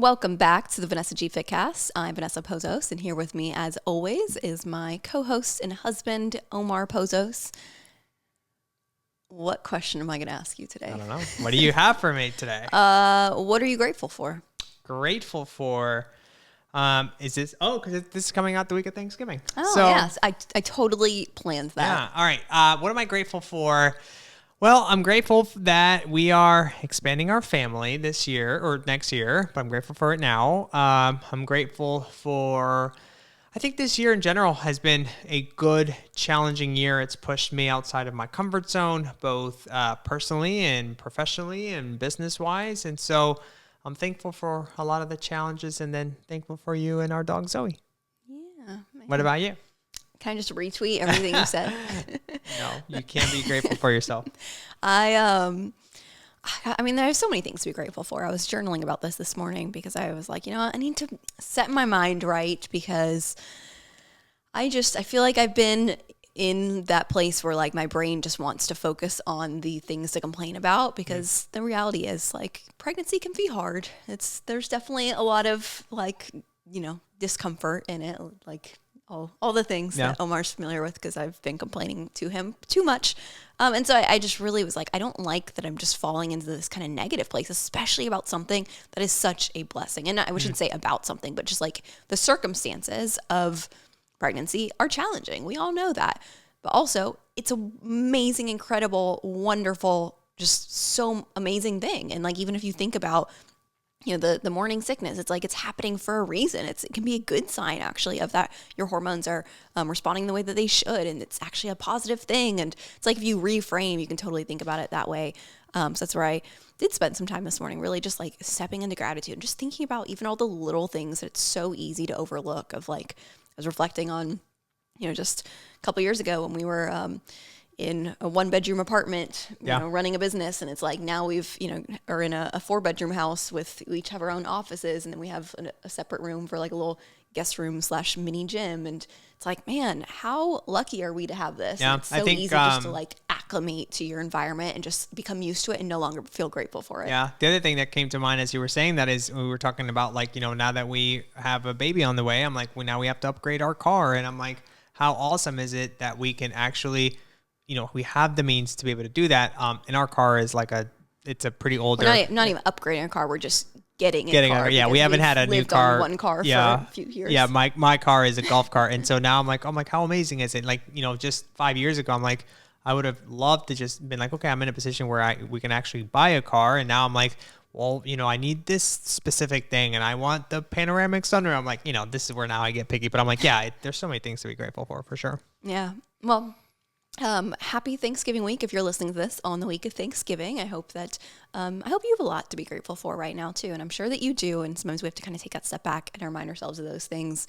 Welcome back to the Vanessa G Fitcast. I'm Vanessa Pozos, and here with me, as always, is my co-host and husband, Omar Pozos. What question am I going to ask you today? I don't know. What do you have for me today? What are you grateful for? Grateful for, is this, because this is coming out the week of Thanksgiving. Oh, yes. I totally planned that. Yeah. All right. What am I grateful for? Well, I'm grateful that we are expanding our family this year or next year, but I'm grateful for it now. I'm grateful for, I think this year in general has been a good, challenging year. It's pushed me outside of my comfort zone, both personally and professionally and business-wise. And so I'm thankful for a lot of the challenges and then thankful for you and our dog, Zoe. Yeah. Man. What about you? Can I just retweet everything you said? No, you can't be grateful for yourself. I mean, there's so many things to be grateful for. I was journaling about this morning because I was like, I need to set my mind right because I feel like I've been in that place where like my brain just wants to focus on the things to complain about because the reality is like pregnancy can be hard. There's definitely a lot of like, discomfort in it, like all the things that Omar's familiar with because I've been complaining to him too much. And so I just really was like, I don't like that I'm just falling into this kind of negative place, especially about something that is such a blessing. And I shouldn't say about something, but just like the circumstances of pregnancy are challenging. We all know that. But also, it's an amazing, incredible, wonderful, just so amazing thing. And like, even if you think about the morning sickness, it's like it's happening for a reason. It can be a good sign actually of that your hormones are responding the way that they should, and it's actually a positive thing. And it's like if you reframe, you can totally think about it that way. So that's where I did spend some time this morning, really just like stepping into gratitude and just thinking about even all the little things that it's so easy to overlook. Of like, I was reflecting on, just a couple years ago when we were in a 1-bedroom apartment, running a business. And it's like now we've, are in a 4-bedroom house we each have our own offices. And then we have a separate room for like a little guest room / mini gym. And it's like, man, how lucky are we to have this? Yeah, it's so easy just to like acclimate to your environment and just become used to it and no longer feel grateful for it. Yeah. The other thing that came to mind as you were saying that is we were talking about like, now that we have a baby on the way, I'm like, well, now we have to upgrade our car. And I'm like, how awesome is it that we can actually, we have the means to be able to do that. And our car is like it's a pretty older. We're not even upgrading a car. We're just getting a car. Yeah, we haven't had a new car. One car for a few years. Yeah, my car is a golf car. And so now I'm like, how amazing is it? Like, just 5 years ago, I'm like, I would have loved to just been like, okay, I'm in a position where we can actually buy a car. And now I'm like, well, I need this specific thing and I want the panoramic sunroof. I'm like, this is where now I get picky. But I'm like, there's so many things to be grateful for sure. Yeah. Well, happy Thanksgiving week if you're listening to this on the week of Thanksgiving. I hope that you have a lot to be grateful for right now too, and I'm sure that you do. And sometimes we have to kind of take that step back and remind ourselves of those things.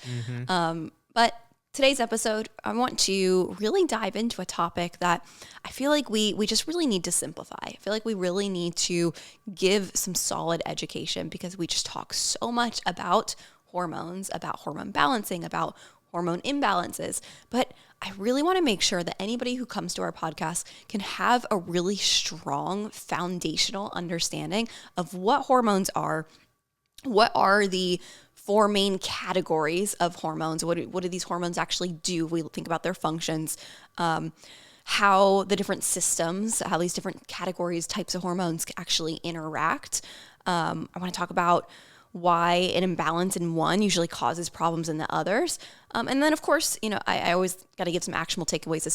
But today's episode, I want to really dive into a topic that I feel like we just really need to simplify. I feel like we really need to give some solid education because we just talk so much about hormones, about hormone balancing, about hormone imbalances, but I really want to make sure that anybody who comes to our podcast can have a really strong foundational understanding of what hormones are, what are the 4 main categories of hormones, what do these hormones actually do? We think about their functions, how the different systems, how these different categories, types of hormones actually interact. I want to talk about why an imbalance in one usually causes problems in the others. And then, of course, I always got to give some actionable takeaways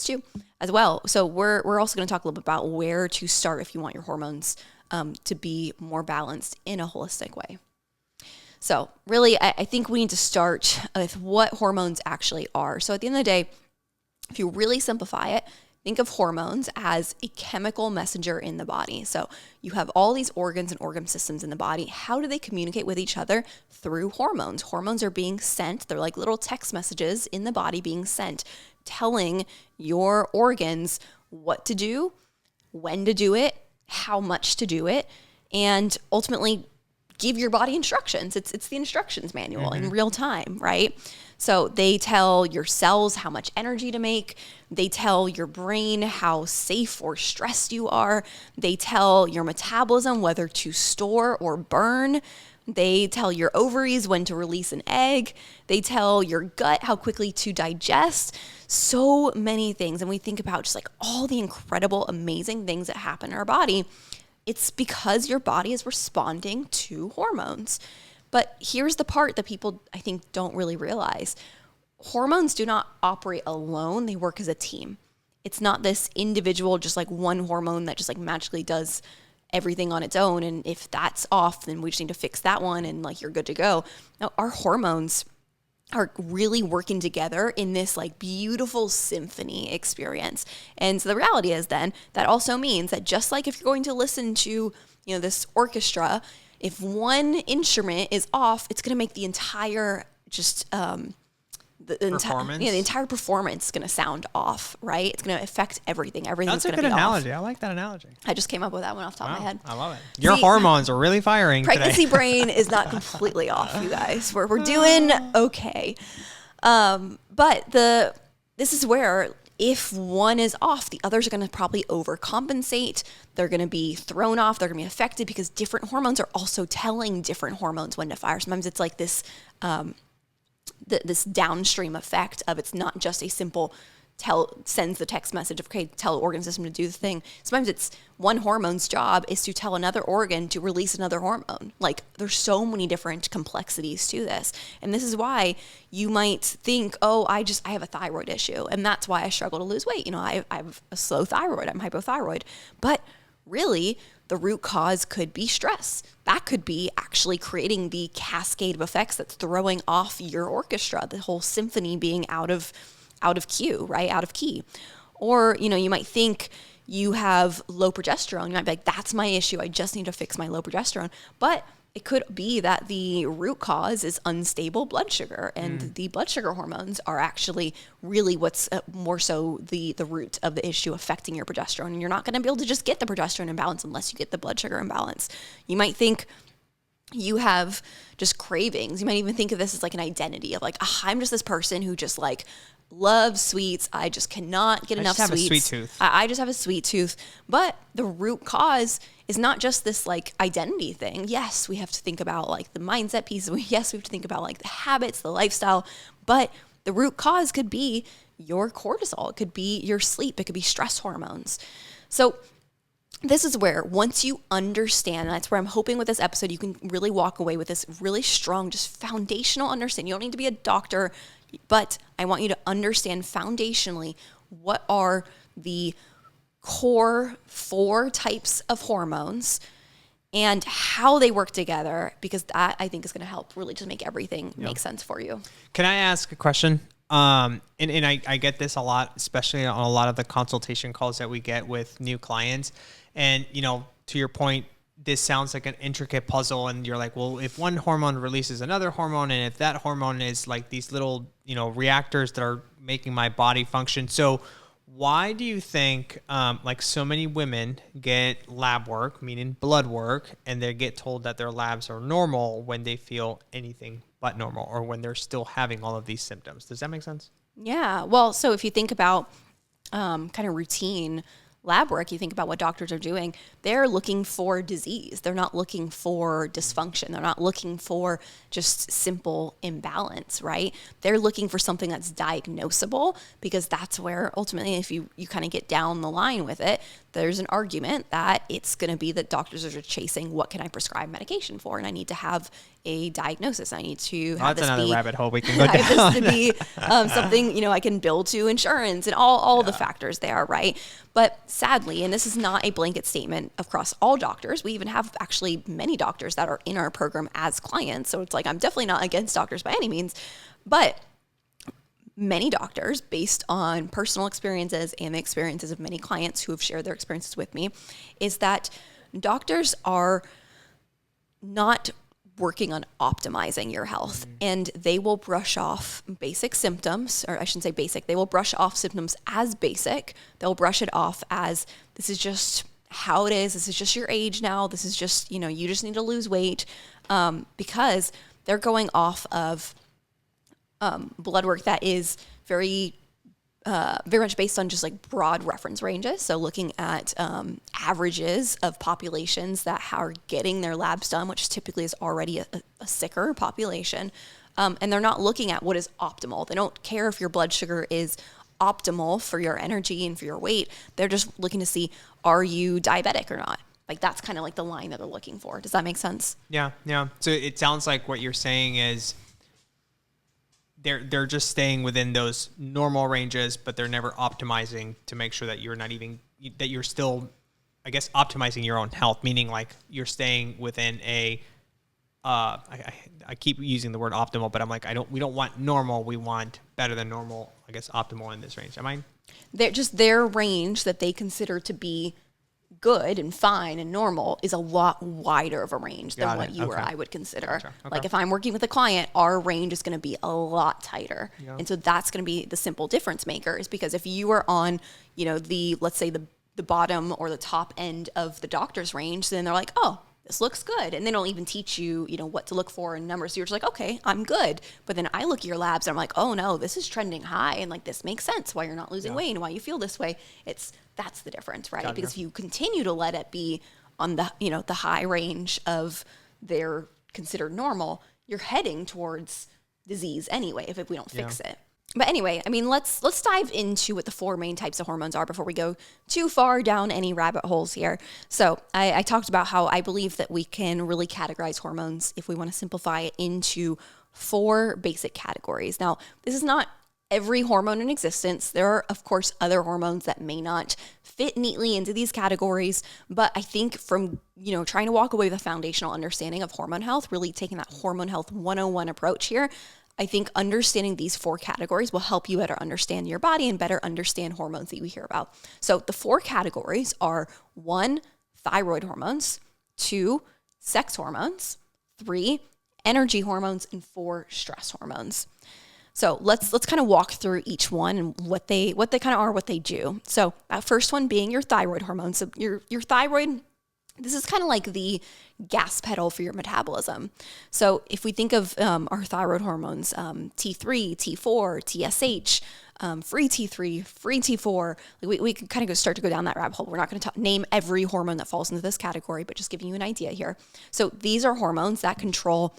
as well. So we're also going to talk a little bit about where to start if you want your hormones to be more balanced in a holistic way. So really, I think we need to start with what hormones actually are. So at the end of the day, if you really simplify it, think of hormones as a chemical messenger in the body. So you have all these organs and organ systems in the body. How do they communicate with each other? Through hormones. Hormones are being sent. They're like little text messages in the body being sent, telling your organs what to do, when to do it, how much to do it, and ultimately give your body instructions. It's the instructions manual in real time, right? So they tell your cells how much energy to make. They tell your brain how safe or stressed you are. They tell your metabolism whether to store or burn. They tell your ovaries when to release an egg. They tell your gut how quickly to digest. So many things. And we think about just like all the incredible, amazing things that happen in our body. It's because your body is responding to hormones. But here's the part that people, I think, don't really realize. Hormones do not operate alone. They work as a team. It's not this individual, just like one hormone that just like magically does everything on its own. And if that's off, then we just need to fix that one and like you're good to go. Now, our hormones are really working together in this like beautiful symphony experience. And so the reality is then that also means that just like if you're going to listen to, this orchestra, if one instrument is off, it's going to make the entire the entire performance is going to sound off, right? It's going to affect everything. Everything's going to be off. That's a good analogy. I like that analogy. I just came up with that one off the top of my head. I love it. Your hormones are really firing Pregnancy today. brain is not completely off, you guys. We're doing okay. But this is where if one is off, the others are going to probably overcompensate. They're going to be thrown off. They're going to be affected because different hormones are also telling different hormones when to fire. Sometimes it's like this this downstream effect of it's not just a simple sends the text message of, okay, tell the organ system to do the thing. Sometimes it's one hormone's job is to tell another organ to release another hormone. Like there's so many different complexities to this. And this is why you might think, oh, I have a thyroid issue. And that's why I struggle to lose weight. I have a slow thyroid. I'm hypothyroid. But really, the root cause could be stress. That could be actually creating the cascade of effects that's throwing off your orchestra, the whole symphony being out of cue, right? Out of key. Or, you might think you have low progesterone. You might be like, that's my issue. I just need to fix my low progesterone. But it could be that the root cause is unstable blood sugar, and the blood sugar hormones are actually really what's more so the root of the issue affecting your progesterone. And you're not going to be able to just get the progesterone imbalance unless you get the blood sugar imbalance. You might think you have just cravings. You might even think of this as like an identity of like, I'm just this person who just like loves sweets. I just cannot get enough sweets. I just have a sweet tooth. I just have a sweet tooth. But the root cause is not just this like identity thing. Yes, we have to think about like the mindset piece. Yes, we have to think about like the habits, the lifestyle. But the root cause could be your cortisol. It could be your sleep. It could be stress hormones. So this is where once you understand, and that's where I'm hoping with this episode, you can really walk away with this really strong, just foundational understanding. You don't need to be a doctor, but I want you to understand foundationally what are the core 4 types of hormones and how they work together, because that I think is going to help really just make everything make sense for you. Can I ask a question? And I get this a lot, especially on a lot of the consultation calls that we get with new clients. And, to your point, this sounds like an intricate puzzle, and you're like, well, if one hormone releases another hormone, and if that hormone is like these little, reactors that are making my body function. So why do you think, like so many women get lab work, meaning blood work, and they get told that their labs are normal when they feel anything but normal, or when they're still having all of these symptoms? Does that make sense? Yeah. Well, so if you think about kind of routine lab work, you think about what doctors are doing, they're looking for disease. They're not looking for dysfunction. They're not looking for just simple imbalance, right? They're looking for something that's diagnosable, because that's where ultimately, if you kind of get down the line with it, there's an argument that it's going to be that doctors are just chasing, what can I prescribe medication for? And I need to have a diagnosis. I need to have that's this another be, rabbit hole we can go down. this to be something, I can bill to insurance and all the factors there, right? But sadly, and this is not a blanket statement across all doctors, we even have actually many doctors that are in our program as clients. So it's like, I'm definitely not against doctors by any means, but many doctors, based on personal experiences and the experiences of many clients who have shared their experiences with me, is that doctors are not working on optimizing your health, and they will brush off basic symptoms, or I shouldn't say basic, they will brush off symptoms as basic. They'll brush it off as, this is just how it is. This is just your age now. This is just, you just need to lose weight, because they're going off of blood work that is very very much based on just like broad reference ranges. So looking at averages of populations that are getting their labs done, which typically is already a sicker population. And they're not looking at what is optimal. They don't care if your blood sugar is optimal for your energy and for your weight. They're just looking to see, are you diabetic or not? Like that's kind of like the line that they're looking for. Does that make sense? Yeah. So it sounds like what you're saying is they're just staying within those normal ranges, but they're never optimizing to make sure that you're still, I guess, optimizing your own health, meaning like you're staying within a, I keep using the word optimal, but I'm like, we don't want normal. We want better than normal, I guess, optimal in this range. Am I? They're just their range that they consider to be good and fine and normal is a lot wider of a range than what you or I would consider. Gotcha. Okay. Like if I'm working with a client, our range is going to be a lot tighter. Yeah. And so that's going to be the simple difference maker, is because if you are on, let's say the bottom or the top end of the doctor's range, then they're like, oh, this looks good. And they don't even teach you, what to look for in numbers. So you're just like, okay, I'm good. But then I look at your labs and I'm like, oh no, this is trending high. And like, this makes sense why you're not losing weight and why you feel this way. That's the difference, right? Gotcha. Because if you continue to let it be on the, the high range of their considered normal, you're heading towards disease anyway, if we don't fix it. But anyway, I mean, let's dive into what the 4 main types of hormones are before we go too far down any rabbit holes here. So I talked about how I believe that we can really categorize hormones, if we want to simplify it, into 4 basic categories. Now, this is not every hormone in existence. There are, of course, other hormones that may not fit neatly into these categories, but I think from, trying to walk away with a foundational understanding of hormone health, really taking that hormone health 101 approach here, I think understanding these 4 categories will help you better understand your body and better understand hormones that you hear about. So the 4 categories are 1, thyroid hormones, 2, sex hormones, 3, energy hormones, and 4, stress hormones. So let's kind of walk through each one and what they kind of are, what they do. So that first one being your thyroid hormone. So your thyroid, this is kind of like the gas pedal for your metabolism. So if we think of our thyroid hormones, T3, T4, TSH, free T3, free T4, we can kind of start to go down that rabbit hole. We're not going to name every hormone that falls into this category, but just giving you an idea here. So these are hormones that control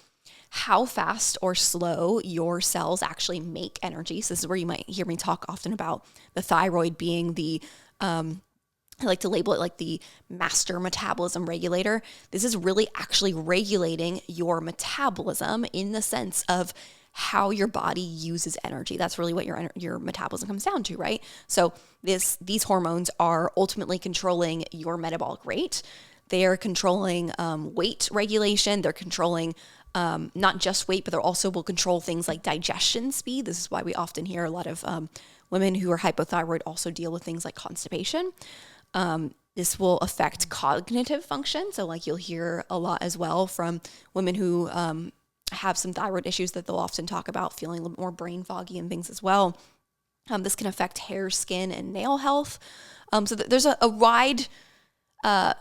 how fast or slow your cells actually make energy. So this is where you might hear me talk often about the thyroid being the I like to label it like the master metabolism regulator. This is really actually regulating your metabolism in the sense of how your body uses energy. That's really what your metabolism comes down to, right? So these hormones are ultimately controlling your metabolic rate. They are controlling weight regulation. They're controlling not just weight, but they also will control things like digestion speed. This is why we often hear a lot of women who are hypothyroid also deal with things like constipation. This will affect cognitive function. So like you'll hear a lot as well from women who have some thyroid issues that they'll often talk about feeling a little more brain foggy and things as well. This can affect hair, skin, and nail health. So there's a wide amount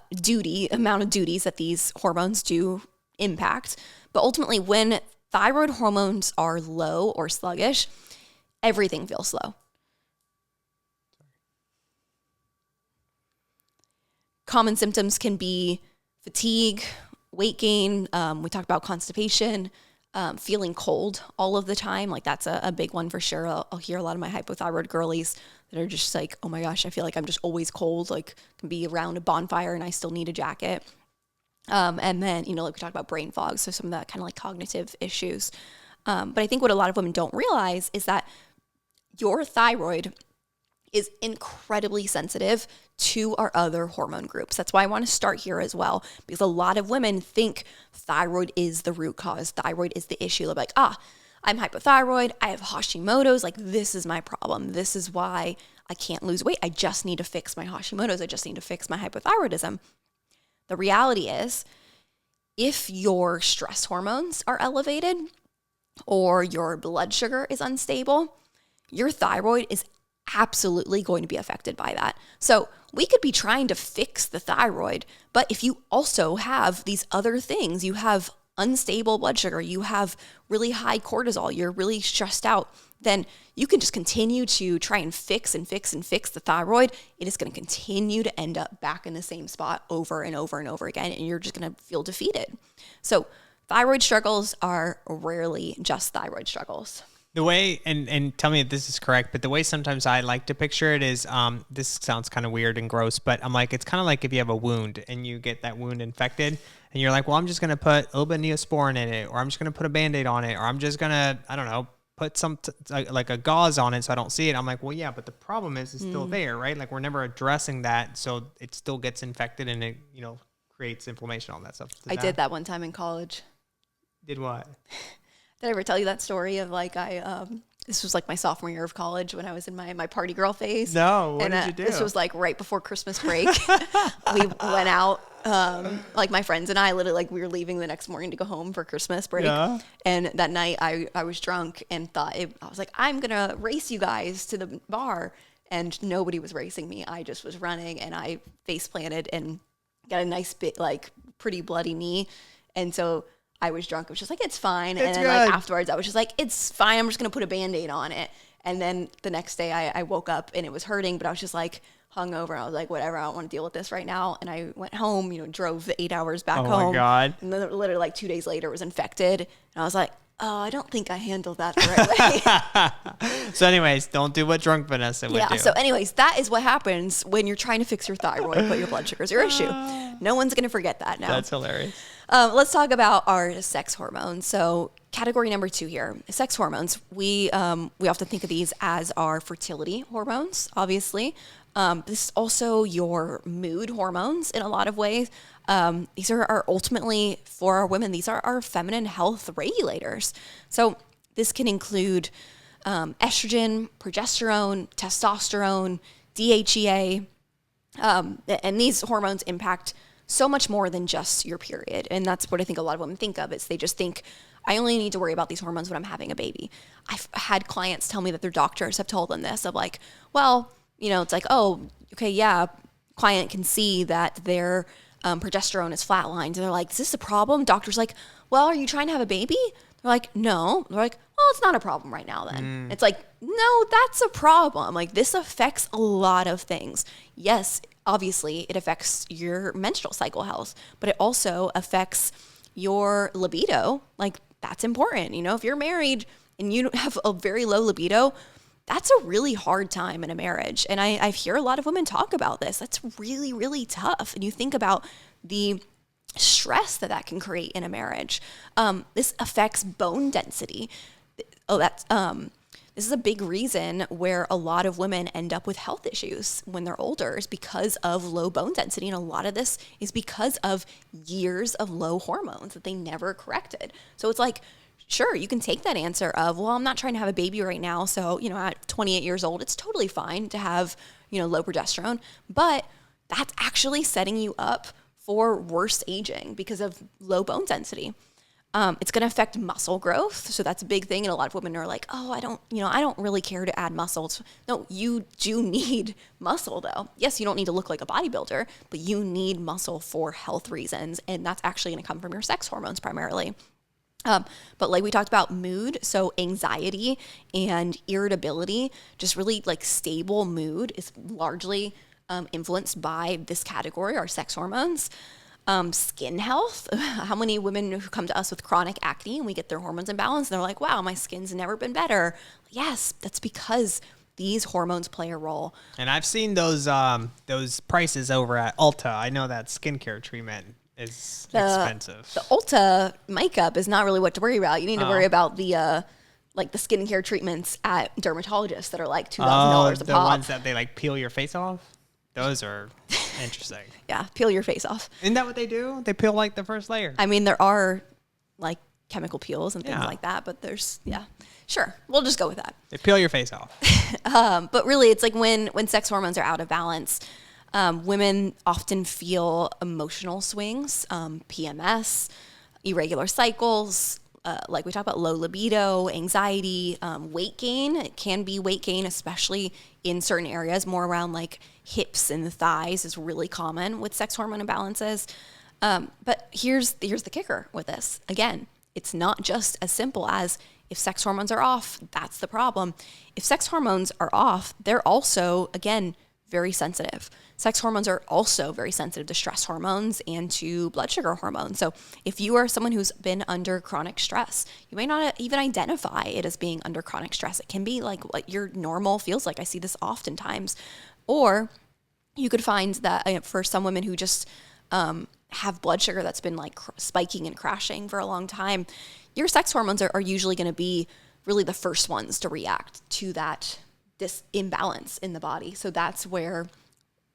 of duties that these hormones do impact. But ultimately, when thyroid hormones are low or sluggish, everything feels slow. Common symptoms can be fatigue, weight gain. We talked about constipation, feeling cold all of the time. Like that's a big one for sure. I'll hear a lot of my hypothyroid girlies that are just like, oh my gosh, I feel like I'm just always cold. Like can be around a bonfire and I still need a jacket. And then, like we talked about brain fog. So some of that kind of like cognitive issues. But I think what a lot of women don't realize is that your thyroid is incredibly sensitive to our other hormone groups. That's why I want to start here as well, because a lot of women think thyroid is the root cause. Thyroid is the issue. They're like, I'm hypothyroid. I have Hashimoto's. Like, this is my problem. This is why I can't lose weight. I just need to fix my Hashimoto's. I just need to fix my hypothyroidism. The reality is, if your stress hormones are elevated or your blood sugar is unstable, your thyroid is absolutely going to be affected by that. So we could be trying to fix the thyroid, but if you also have these other things, you have unstable blood sugar, you have really high cortisol, you're really stressed out, then you can just continue to try and fix the thyroid. It is going to continue to end up back in the same spot over and over and over again, and you're just going to feel defeated. So thyroid struggles are rarely just thyroid struggles. The way, and tell me if this is correct, but the way sometimes I like to picture it is, this sounds kind of weird and gross, but I'm like, it's kind of like if you have a wound and you get that wound infected and you're like, well, I'm just going to put a little bit of Neosporin in it, or I'm just going to put a Band-Aid on it, or I'm just going to, I don't know, put some like a gauze on it so I don't see it. I'm like, well, yeah, but the problem is it's still there, right? Like we're never addressing that. So it still gets infected and it, creates inflammation, all that stuff. I did that one time in college. Did what? Did I ever tell you that story of like this was like my sophomore year of college when I was in my party girl phase? No, what did you do? This was like right before Christmas break. We went out, like my friends and I literally like we were leaving the next morning to go home for Christmas break. Yeah. And that night I was drunk and I was like, I'm going to race you guys to the bar. And nobody was racing me. I just was running and I face planted and got a nice bit like pretty bloody knee. And so I was drunk. I was just like, it's fine. And then like afterwards, I was just like, it's fine. I'm just going to put a Band-Aid on it. And then the next day I woke up and it was hurting, but I was just like hungover. I was like, whatever, I don't want to deal with this right now. And I went home, drove the 8 hours back home. Oh my God. And then literally like 2 days later it was infected. And I was like, oh, I don't think I handled that the right way. So anyways, don't do what drunk Vanessa would do. Yeah, so anyways, that is what happens when you're trying to fix your thyroid, but your blood sugar is your issue. No one's going to forget that now. That's hilarious. Let's talk about our sex hormones. So category number 2 here, sex hormones. We often think of these as our fertility hormones, obviously. This is also your mood hormones in a lot of ways. These are ultimately, for our women, these are our feminine health regulators. So this can include estrogen, progesterone, testosterone, DHEA, and these hormones impact so much more than just your period. And that's what I think a lot of women think of. They just think, I only need to worry about these hormones when I'm having a baby. I've had clients tell me that their doctors have told them this of like, well, it's like, oh, okay, yeah, client can see that their progesterone is flatlined. And they're like, is this a problem? Doctor's like, well, are you trying to have a baby? They're like, no. They're like, well, it's not a problem right now then. It's like, no, that's a problem. Like this affects a lot of things. Yes, obviously it affects your menstrual cycle health, but it also affects your libido. Like that's important. If you're married and you have a very low libido, that's a really hard time in a marriage. And I hear a lot of women talk about this. That's really, really tough. And you think about the stress that can create in a marriage. This affects bone density. This is a big reason where a lot of women end up with health issues when they're older is because of low bone density. And a lot of this is because of years of low hormones that they never corrected. So it's like, sure, you can take that answer of, well, I'm not trying to have a baby right now. So, at 28 years old, it's totally fine to have, low progesterone. But that's actually setting you up for worse aging because of low bone density. It's going to affect muscle growth. So that's a big thing. And a lot of women are like, oh, I don't really care to add muscles. No, you do need muscle though. Yes, you don't need to look like a bodybuilder, but you need muscle for health reasons. And that's actually going to come from your sex hormones primarily. But like we talked about mood, so anxiety and irritability, just really like stable mood is largely influenced by this category, our sex hormones. Skin health. How many women who come to us with chronic acne and we get their hormones imbalanced and they're like, wow, my skin's never been better. Yes, that's because these hormones play a role. And I've seen those prices over at Ulta. I know that skincare treatment is expensive. The Ulta makeup is not really what to worry about. You need to worry about the like the skincare treatments at dermatologists that are like $2,000 a pop. The ones that they like peel your face off? Those are interesting. Yeah, peel your face off. Isn't that what they do? They peel like the first layer. I mean, there are like chemical peels and things like that, but sure. We'll just go with that. They peel your face off. But really, it's like when sex hormones are out of balance, women often feel emotional swings, PMS, irregular cycles, like we talk about low libido, anxiety, weight gain. It can be weight gain, especially in certain areas, more around like hips and the thighs is really common with sex hormone imbalances. But here's the kicker with this. Again, it's not just as simple as If sex hormones are off, that's the problem. If sex hormones are off, they're also, again, very sensitive. Sex hormones are also very sensitive to stress hormones and to blood sugar hormones. So if you are someone who's been under chronic stress, you may not even identify it as being under chronic stress. It can be like what your normal feels like. I see this oftentimes. Or you could find that for some women who just have blood sugar that's been like spiking and crashing for a long time, your sex hormones are usually going to be really the first ones to react to this imbalance in the body. So that's where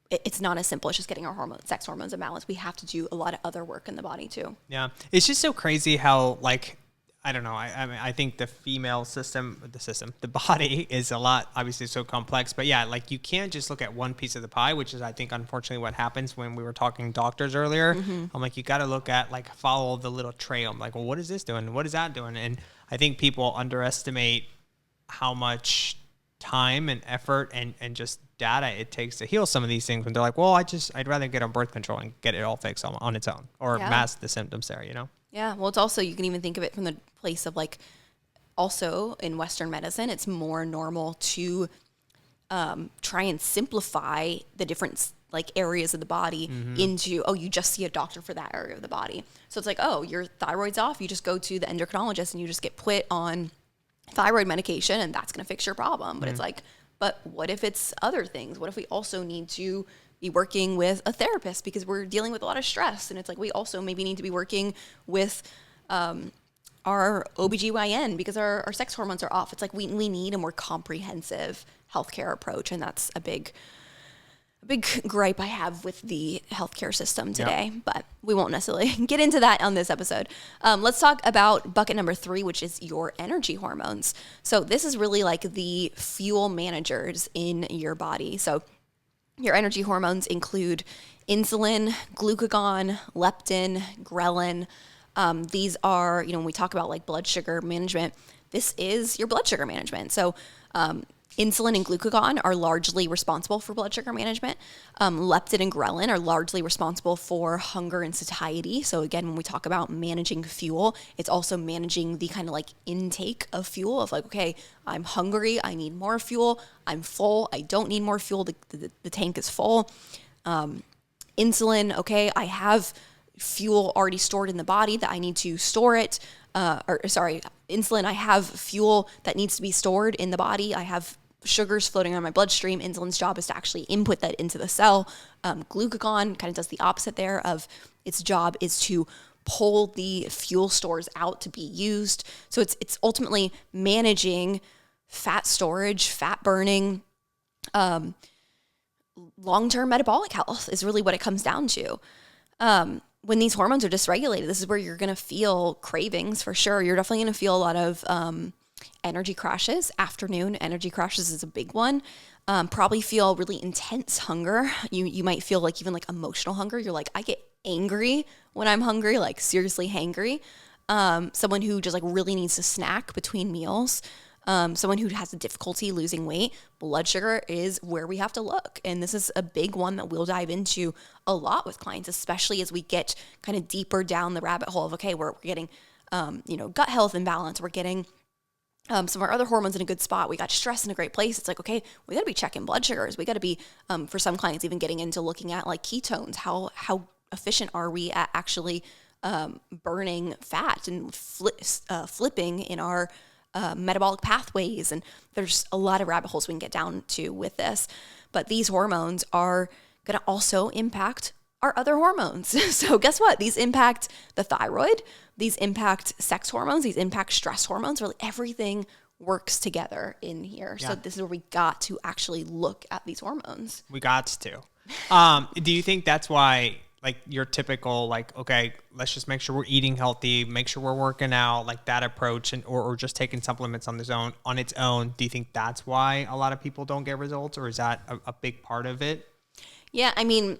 it's not as simple as just getting our sex hormones in balance. We have to do a lot of other work in the body too. Yeah. It's just so crazy how, like, I don't know. I mean, I think the female the body is a lot, obviously so complex, but yeah, like you can't just look at one piece of the pie, which is, I think, unfortunately what happens when we were talking doctors earlier. I'm like, you got to look at, like, follow the little trail. I'm like, well, what is this doing? What is that doing? And I think people underestimate how much time and effort and just data it takes to heal some of these things when they're like, well, I'd rather get on birth control and get it all fixed on its own, or mask the symptoms there, Yeah. Well, it's also, you can even think of it from the place of like, also in Western medicine, it's more normal to try and simplify the different like areas of the body into, oh, you just see a doctor for that area of the body. So it's like, oh, your thyroid's off. You just go to the endocrinologist and you just get put on thyroid medication and that's going to fix your problem. But it's like, but what if it's other things? What if we also need to be working with a therapist because we're dealing with a lot of stress? And it's like, we also maybe need to be working with our OBGYN because our sex hormones are off. It's like, we need a more comprehensive healthcare approach. And that's a big gripe I have with the healthcare system today, but we won't necessarily get into that on this episode. Let's talk about bucket number 3, which is your energy hormones. So this is really like the fuel managers in your body. So your energy hormones include insulin, glucagon, leptin, ghrelin. These are, when we talk about like blood sugar management, this is your blood sugar management. So insulin and glucagon are largely responsible for blood sugar management. Leptin and ghrelin are largely responsible for hunger and satiety. So again, when we talk about managing fuel, it's also managing the kind of like intake of fuel of like, okay, I'm hungry, I need more fuel. I'm full, I don't need more fuel. The tank is full. Insulin, okay, I have fuel already stored in the body that I need to store it. Insulin, I have fuel that needs to be stored in the body. I have sugars floating around my bloodstream. Insulin's job is to actually input that into the cell. Glucagon kind of does the opposite there of its job is to pull the fuel stores out to be used. So it's ultimately managing fat storage, fat burning, long-term metabolic health is really what it comes down to. When these hormones are dysregulated, this is where you're going to feel cravings for sure. You're definitely going to feel a lot of energy crashes. Afternoon energy crashes is a big one. Probably feel really intense hunger. You might feel like even like emotional hunger. You're like, I get angry when I'm hungry, like seriously hangry. Someone who just like really needs to snack between meals. Someone who has a difficulty losing weight, blood sugar is where we have to look. And this is a big one that we'll dive into a lot with clients, especially as we get kind of deeper down the rabbit hole of, okay, we're getting, gut health imbalance. We're getting some of our other hormones in a good spot. We got stress in a great place. It's like, okay, we got to be checking blood sugars. We got to be, for some clients, even getting into looking at like ketones. How efficient are we at actually burning fat and flipping in our metabolic pathways? And there's a lot of rabbit holes we can get down to with this. But these hormones are going to also impact our other hormones. So guess what? These impact the thyroid. These impact sex hormones. These impact stress hormones. Really everything works together in here. Yeah. So this is where we got to actually look at these hormones. We got to. Do you think that's why, like, your typical, like, okay, let's just make sure we're eating healthy, make sure we're working out, like that approach, and or just taking supplements on its own? Do you think that's why a lot of people don't get results, or is that a big part of it? Yeah, I mean,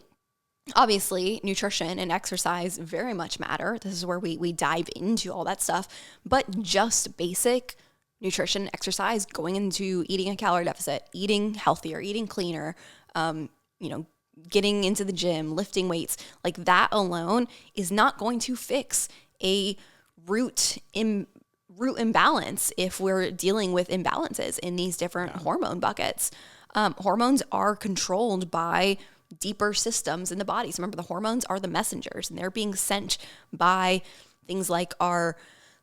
obviously, nutrition and exercise very much matter. This is where we dive into all that stuff. But just basic nutrition, exercise, going into eating a calorie deficit, eating healthier, eating cleaner, getting into the gym, lifting weights, like that alone is not going to fix a root root imbalance if we're dealing with imbalances in these different hormone buckets. Hormones are controlled by deeper systems in the body. So remember, the hormones are the messengers, and they're being sent by things like our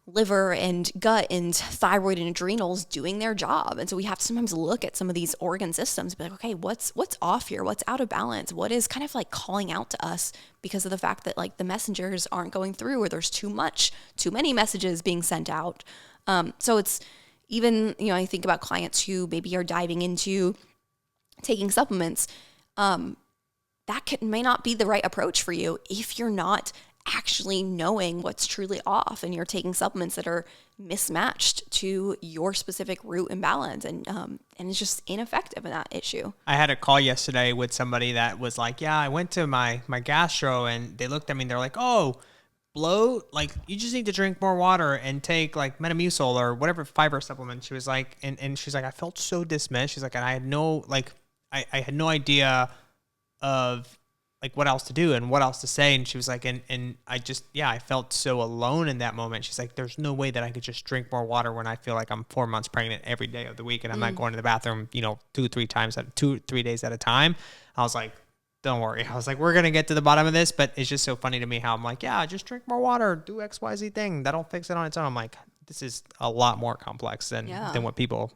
liver and gut and thyroid and adrenals doing their job. And so we have to sometimes look at some of these organ systems and be like, okay, what's off here? What's out of balance? What is kind of like calling out to us because of the fact that like the messengers aren't going through, or there's too many messages being sent out. So it's even, I think about clients who maybe are diving into taking supplements. That may not be the right approach for you if you're not actually knowing what's truly off and you're taking supplements that are mismatched to your specific root imbalance, and it's just ineffective in that issue. I had a call yesterday with somebody that was like, yeah, I went to my gastro and they looked at me and they're like, oh, bloat, like you just need to drink more water and take like Metamucil or whatever fiber supplement. She was like, and she's like, I felt so dismissed. She's like, and I had no, like, I had no idea of like what else to do and what else to say. And she was like, and I just, I felt so alone in that moment. She's like, there's no way that I could just drink more water when I feel like I'm 4 months pregnant every day of the week. And I'm not going to the bathroom, 2-3 days at a time. I was like, don't worry. I was like, we're going to get to the bottom of this, but it's just so funny to me how I'm like, just drink more water, do XYZ thing. That'll fix it on its own. I'm like, this is a lot more complex than what people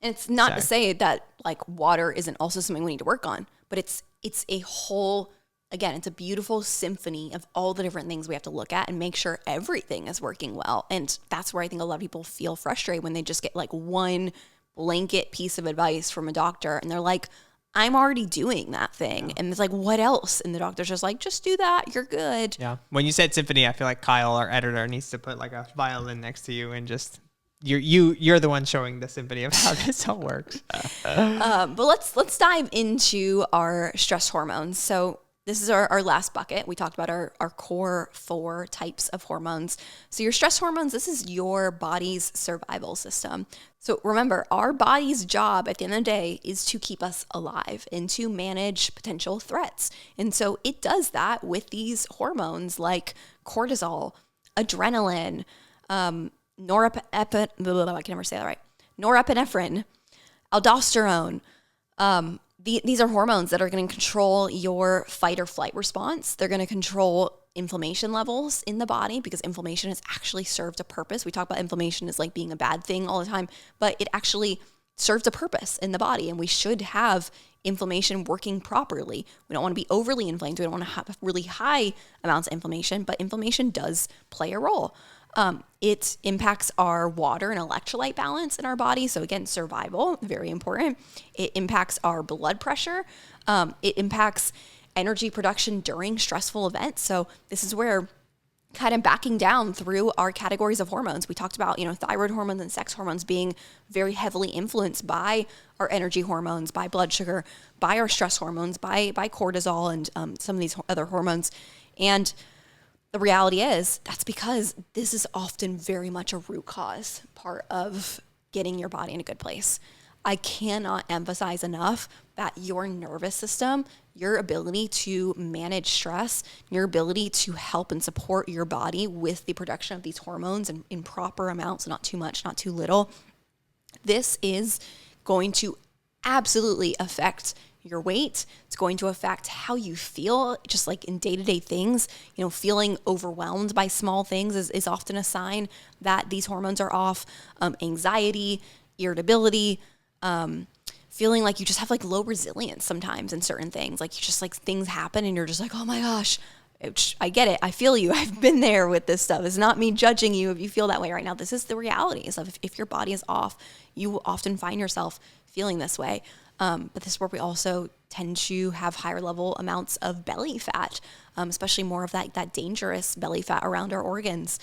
And it's not to say that like water isn't also something we need to work on, but it's a whole, again, it's a beautiful symphony of all the different things we have to look at and make sure everything is working well. And that's where I think a lot of people feel frustrated when they just get like one blanket piece of advice from a doctor and they're like, I'm already doing that thing. And it's like, what else? And the doctor's just like, just do that. You're good. Yeah. When you said symphony, I feel like Kyle, our editor, needs to put like a violin next to you and just you're the one showing the symphony of how this all works. But let's dive into our stress hormones. So this is our last bucket. We talked about our core 4 types of hormones. So your stress hormones, this is your body's survival system. So remember, our body's job at the end of the day is to keep us alive and to manage potential threats. And so it does that with these hormones like cortisol, adrenaline, norepinephrine, aldosterone. These are hormones that are going to control your fight or flight response. They're going to control inflammation levels in the body because inflammation has actually served a purpose. We talk about inflammation as like being a bad thing all the time, but it actually serves a purpose in the body, and we should have inflammation working properly. We don't want to be overly inflamed. We don't want to have really high amounts of inflammation, but inflammation does play a role. It impacts our water and electrolyte balance in our body. So again, survival, very important. It impacts our blood pressure. It impacts energy production during stressful events. So this is where kind of backing down through our categories of hormones. We talked about, thyroid hormones and sex hormones being very heavily influenced by our energy hormones, by blood sugar, by our stress hormones, by cortisol and some of these other hormones. And the reality is that's because this is often very much a root cause part of getting your body in a good place. I cannot emphasize enough that your nervous system, your ability to manage stress, your ability to help and support your body with the production of these hormones in proper amounts, not too much, not too little, this is going to absolutely affect your weight. It's going to affect how you feel, just like in day-to-day things. Feeling overwhelmed by small things is often a sign that these hormones are off. Anxiety, irritability, feeling like you just have like low resilience sometimes in certain things. Like you just like things happen and you're just like, oh my gosh, I get it. I feel you. I've been there with this stuff. It's not me judging you if you feel that way right now. This is the reality. So if your body is off, you will often find yourself feeling this way. But this is where we also tend to have higher level amounts of belly fat, especially more of that dangerous belly fat around our organs.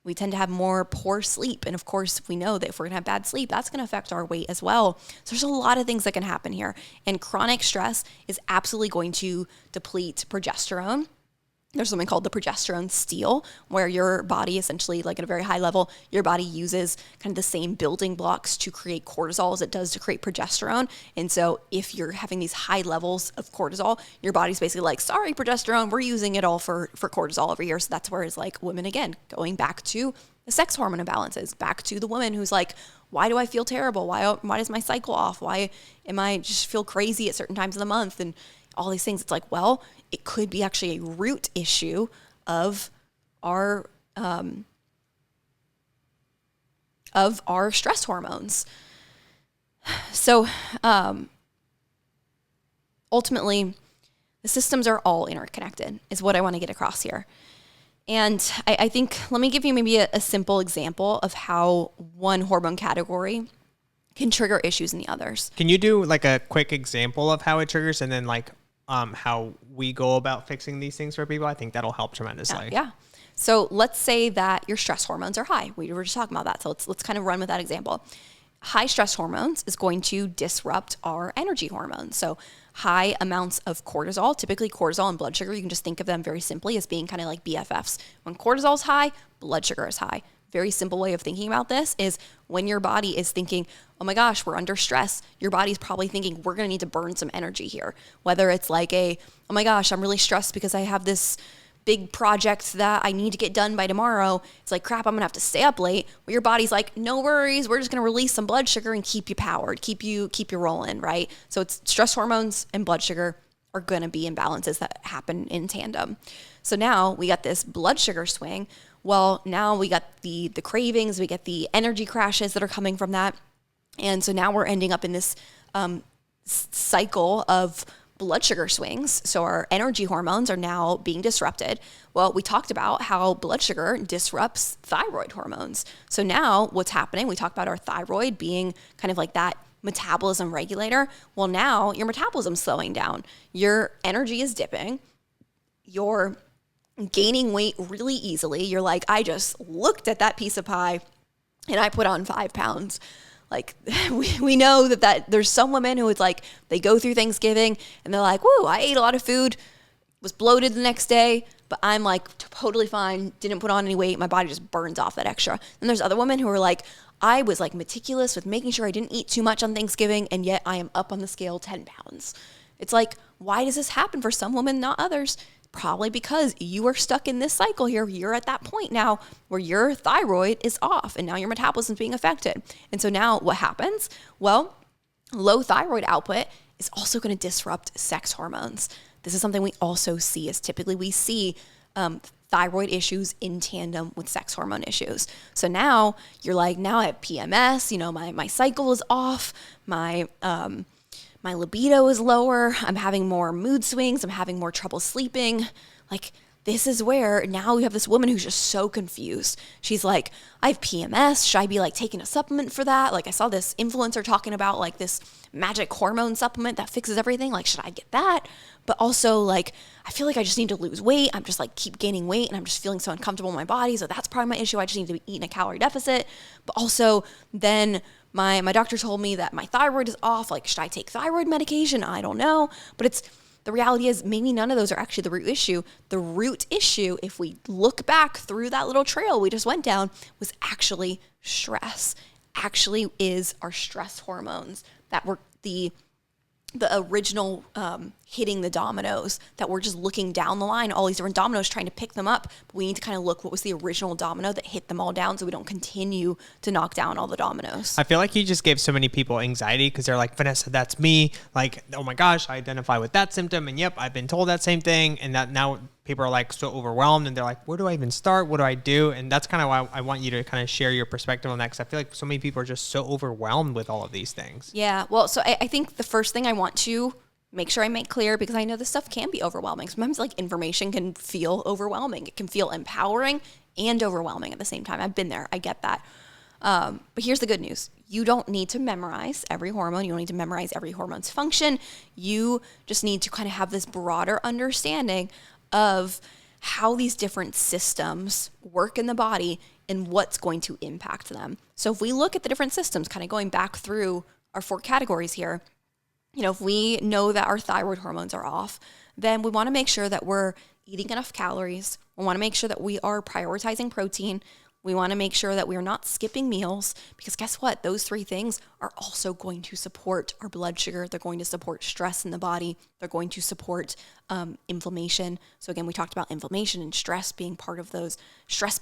We tend to have more poor sleep. And of course, we know that if we're going to have bad sleep, that's going to affect our weight as well. So there's a lot of things that can happen here. And chronic stress is absolutely going to deplete progesterone. There's something called the progesterone steal, where your body essentially, like at a very high level, your body uses kind of the same building blocks to create cortisol as it does to create progesterone. And so if you're having these high levels of cortisol, your body's basically like, sorry, progesterone, we're using it all for cortisol over here. So that's where it's like women, again, going back to the sex hormone imbalances, back to the woman who's like, why do I feel terrible? Why is my cycle off? Why am I just feel crazy at certain times of the month? And all these things. It's like, well, it could be actually a root issue of our stress hormones. So ultimately, the systems are all interconnected, is what I want to get across here. And I think, let me give you maybe a simple example of how one hormone category can trigger issues in the others. Can you do like a quick example of how it triggers, and then like how we go about fixing these things for people? I think that'll help tremendously. Yeah. So let's say that your stress hormones are high. We were just talking about that. So let's kind of run with that example. High stress hormones is going to disrupt our energy hormones. So high amounts of cortisol, typically cortisol and blood sugar, you can just think of them very simply as being kind of like BFFs. When cortisol is high, blood sugar is high. Very simple way of thinking about this is when your body is thinking, oh my gosh, we're under stress, your body's probably thinking we're going to need to burn some energy here. Whether it's like oh my gosh, I'm really stressed because I have this big project that I need to get done by tomorrow. It's like, crap, I'm going to have to stay up late. Well, your body's like, no worries, we're just going to release some blood sugar and keep you powered, keep you rolling, right? So it's stress hormones and blood sugar are going to be imbalances that happen in tandem. So now we got this blood sugar swing. Well, now we got the cravings, we get the energy crashes that are coming from that. And so now we're ending up in this cycle of blood sugar swings. So our energy hormones are now being disrupted. Well, we talked about how blood sugar disrupts thyroid hormones. So now what's happening, we talked about our thyroid being kind of like that metabolism regulator. Well, now your metabolism's slowing down. Your energy is dipping. You're gaining weight really easily. You're like, I just looked at that piece of pie and I put on 5 pounds. Like we know that there's some women who it's like, they go through Thanksgiving and they're like, whoa, I ate a lot of food, was bloated the next day, but I'm like totally fine, didn't put on any weight, my body just burns off that extra. And there's other women who are like, I was like meticulous with making sure I didn't eat too much on Thanksgiving, and yet I am up on the scale 10 pounds. It's like, why does this happen for some women, not others? Probably because you are stuck in this cycle here. You're at that point now where your thyroid is off and now your metabolism is being affected. And so now what happens? Well, low thyroid output is also going to disrupt sex hormones. This is something we also see, as typically we see thyroid issues in tandem with sex hormone issues. So now you're like, now I have PMS, my cycle is off, my libido is lower, I'm having more mood swings, I'm having more trouble sleeping. Like, this is where now we have this woman who's just so confused. She's like, I have PMS. Should I be like taking a supplement for that? Like, I saw this influencer talking about like this magic hormone supplement that fixes everything. Like, should I get that? But also like, I feel like I just need to lose weight. I'm just like keep gaining weight and I'm just feeling so uncomfortable in my body. So that's probably my issue. I just need to be eating a calorie deficit. But also then my doctor told me that my thyroid is off. Like, should I take thyroid medication? I don't know. But the reality is maybe none of those are actually the root issue. The root issue, if we look back through that little trail we just went down, was actually stress. Actually is our stress hormones that were the original hitting the dominoes, that we're just looking down the line, all these different dominoes, trying to pick them up. But we need to kind of look what was the original domino that hit them all down so we don't continue to knock down all the dominoes. I feel like you just gave so many people anxiety because they're like, Vanessa, that's me. Like, oh my gosh, I identify with that symptom. And yep, I've been told that same thing. And that now people are like so overwhelmed and they're like, where do I even start? What do I do? And that's kind of why I want you to kind of share your perspective on that, because I feel like so many people are just so overwhelmed with all of these things. Yeah. Well, so I think the first thing I want to make sure I make clear, because I know this stuff can be overwhelming. Sometimes like information can feel overwhelming. It can feel empowering and overwhelming at the same time. I've been there. I get that. But here's the good news. You don't need to memorize every hormone. You don't need to memorize every hormone's function. You just need to kind of have this broader understanding of how these different systems work in the body and what's going to impact them. So if we look at the different systems, kind of going back through our 4 categories here, if we know that our thyroid hormones are off, then we want to make sure that we're eating enough calories. We want to make sure that we are prioritizing protein. We want to make sure that we're not skipping meals, because guess what? Those three things are also going to support our blood sugar. They're going to support stress in the body. They're going to support inflammation. So again, we talked about inflammation and stress being part of those stress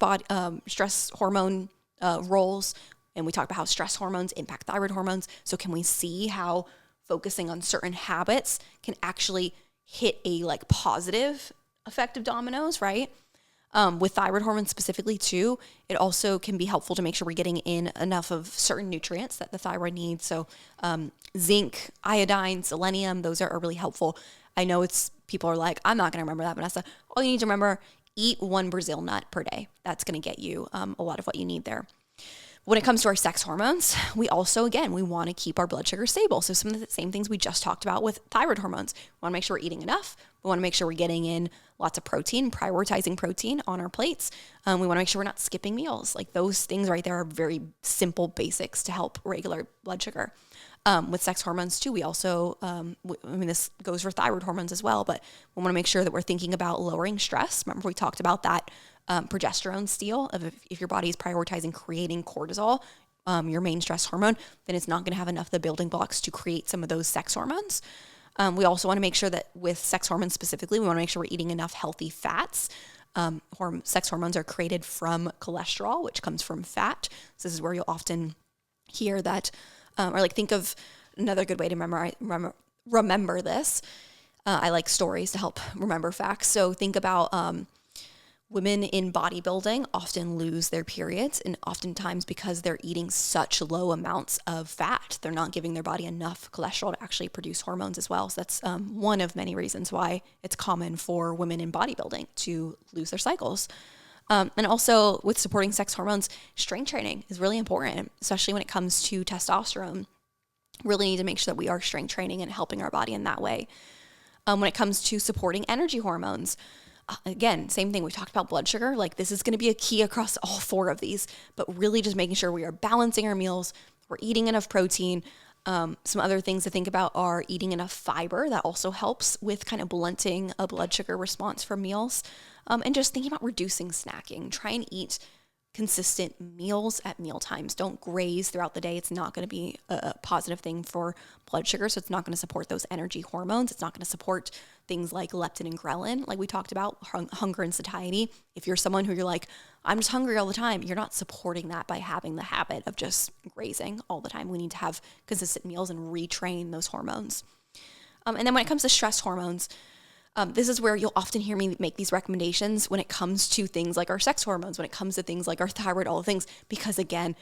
hormone roles. And we talked about how stress hormones impact thyroid hormones. So can we see how focusing on certain habits can actually hit a like positive effect of dominoes, right? With thyroid hormones specifically too, it also can be helpful to make sure we're getting in enough of certain nutrients that the thyroid needs. So zinc, iodine, selenium, those are really helpful. I know people are like, I'm not going to remember that, Vanessa. All you need to remember, eat 1 Brazil nut per day. That's going to get you a lot of what you need there. When it comes to our sex hormones, we also, again, we want to keep our blood sugar stable. So some of the same things we just talked about with thyroid hormones. We want to make sure we're eating enough. We want to make sure we're getting in lots of protein, prioritizing protein on our plates. We want to make sure we're not skipping meals. Like those things right there are very simple basics to help regular blood sugar. With sex hormones too, we also, this goes for thyroid hormones as well, but we want to make sure that we're thinking about lowering stress. Remember we talked about that progesterone steal of if your body is prioritizing creating cortisol, your main stress hormone, then it's not going to have enough of the building blocks to create some of those sex hormones. We also want to make sure that with sex hormones specifically, we want to make sure we're eating enough healthy fats. Sex hormones are created from cholesterol, which comes from fat. So this is where you'll often hear that, or like think of another good way to remember this. I like stories to help remember facts. So think about women in bodybuilding often lose their periods, and oftentimes because they're eating such low amounts of fat, they're not giving their body enough cholesterol to actually produce hormones as well. So that's one of many reasons why it's common for women in bodybuilding to lose their cycles. And also with supporting sex hormones, strength training is really important, especially when it comes to testosterone. Really need to make sure that we are strength training and helping our body in that way. When it comes to supporting energy hormones, again, same thing. We talked about blood sugar. Like this is going to be a key across all 4 of these, but really just making sure we are balancing our meals. We're eating enough protein. Some other things to think about are eating enough fiber. That also helps with kind of blunting a blood sugar response from meals. And just thinking about reducing snacking. Try and eat consistent meals at meal times. Don't graze throughout the day. It's not going to be a positive thing for blood sugar. So it's not going to support those energy hormones. It's not going to support things like leptin and ghrelin, like we talked about, hunger and satiety. If you're someone who you're like, I'm just hungry all the time, you're not supporting that by having the habit of just grazing all the time. We need to have consistent meals and retrain those hormones. And then when it comes to stress hormones, this is where you'll often hear me make these recommendations when it comes to things like our sex hormones, when it comes to things like our thyroid, all the things, because again,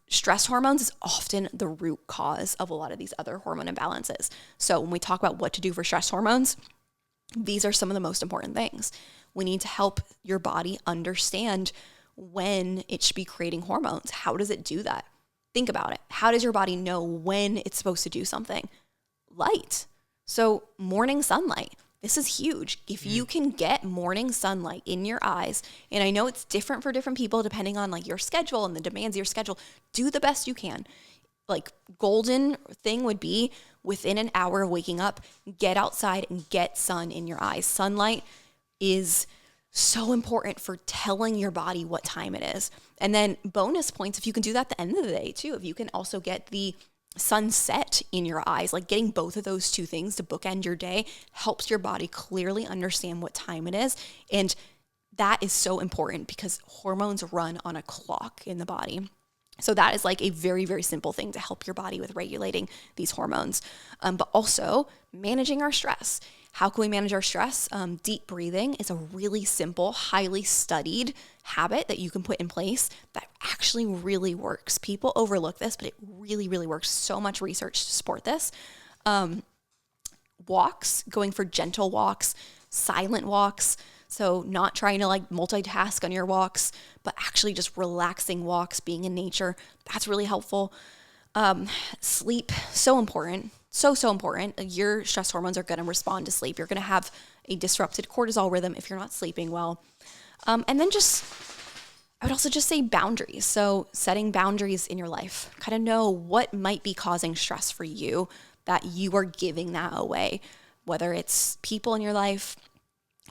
stress hormones is often the root cause of a lot of these other hormone imbalances. So when we talk about what to do for stress hormones, these are some of the most important things. We need to help your body understand when it should be creating hormones. How does it do that? Think about it. How does your body know when it's supposed to do something? Light. So morning sunlight. This is huge. If you can get morning sunlight in your eyes, and I know it's different for different people depending on like your schedule and the demands of your schedule, do the best you can. Like golden thing would be within an hour of waking up, get outside and get sun in your eyes. Sunlight is so important for telling your body what time it is. And then bonus points if you can do that at the end of the day too. If you can also get the sunset in your eyes, like getting both of those 2 things to bookend your day helps your body clearly understand what time it is. And that is so important because hormones run on a clock in the body. So that is like a very, very simple thing to help your body with regulating these hormones, but also managing our stress. How can we manage our stress? Deep breathing is a really simple, highly studied habit that you can put in place that actually really works. People overlook this, but it really, really works. So much research to support this. Walks, going for gentle walks, silent walks. So not trying to like multitask on your walks, but actually just relaxing walks, being in nature. That's really helpful. Sleep, so important. So important. Your stress hormones are going to respond to sleep. You're going to have a disrupted cortisol rhythm if you're not sleeping well. And then I would also just say boundaries. So setting boundaries in your life, kind of know what might be causing stress for you that you are giving that away, whether it's people in your life,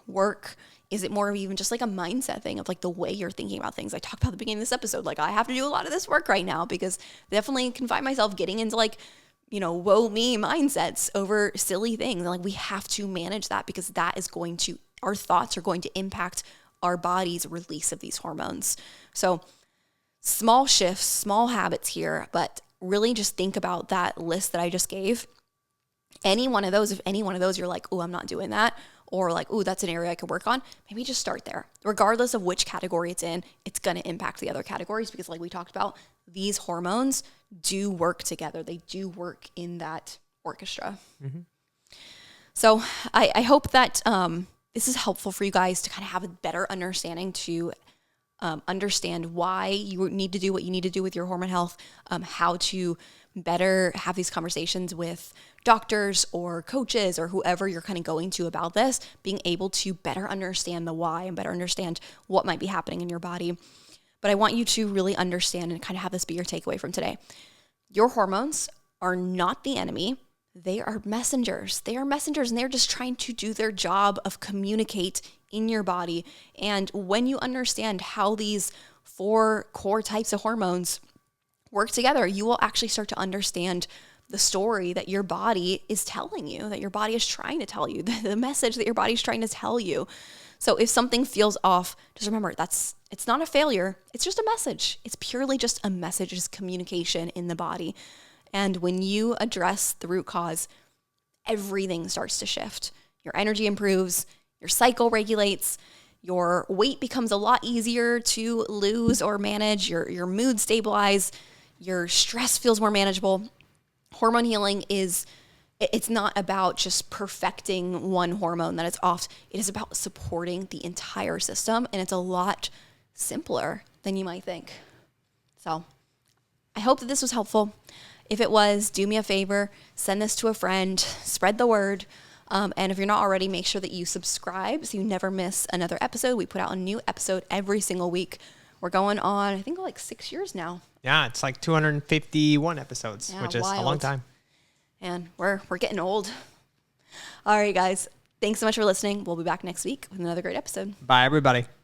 work? Is it more of even just like a mindset thing of like the way you're thinking about things? I talked about at the beginning of this episode, like I have to do a lot of this work right now because definitely can find myself getting into like, woe me mindsets over silly things. And like we have to manage that because that is going to, our thoughts are going to impact our body's release of these hormones. So small shifts, small habits here, but really just think about that list that I just gave. Any one of those, if any one of those you're like, oh, I'm not doing that, or like, oh, that's an area I could work on, maybe just start there. Regardless of which category it's in, it's going to impact the other categories because like we talked about, these hormones do work together. They do work in that orchestra. Mm-hmm. So I hope that this is helpful for you guys to kind of have a better understanding to understand why you need to do what you need to do with your hormone health, how to better have these conversations with doctors or coaches or whoever you're kind of going to about this, being able to better understand the why and better understand what might be happening in your body. But I want you to really understand and kind of have this be your takeaway from today. Your hormones are not the enemy. They are messengers. They are messengers and they're just trying to do their job of communicate in your body. And when you understand how these 4 core types of hormones work together, you will actually start to understand the story that your body is telling you, that your body is trying to tell you, the message that your body is trying to tell you. So if something feels off, just remember it's not a failure. It's just a message. It's purely just a message. It's communication in the body. And when you address the root cause, everything starts to shift. Your energy improves, your cycle regulates, your weight becomes a lot easier to lose or manage, your mood stabilize, your stress feels more manageable. Hormone healing it's not about just perfecting one hormone that is off. It is about supporting the entire system, and it's a lot simpler than you might think. So I hope that this was helpful. If it was, do me a favor, send this to a friend, spread the word. And if you're not already, make sure that you subscribe so you never miss another episode. We put out a new episode every single week. We're going on, I think, like 6 years now. Yeah, it's like 251 episodes, which is a long time. And we're getting old. All right, guys. Thanks so much for listening. We'll be back next week with another great episode. Bye, everybody.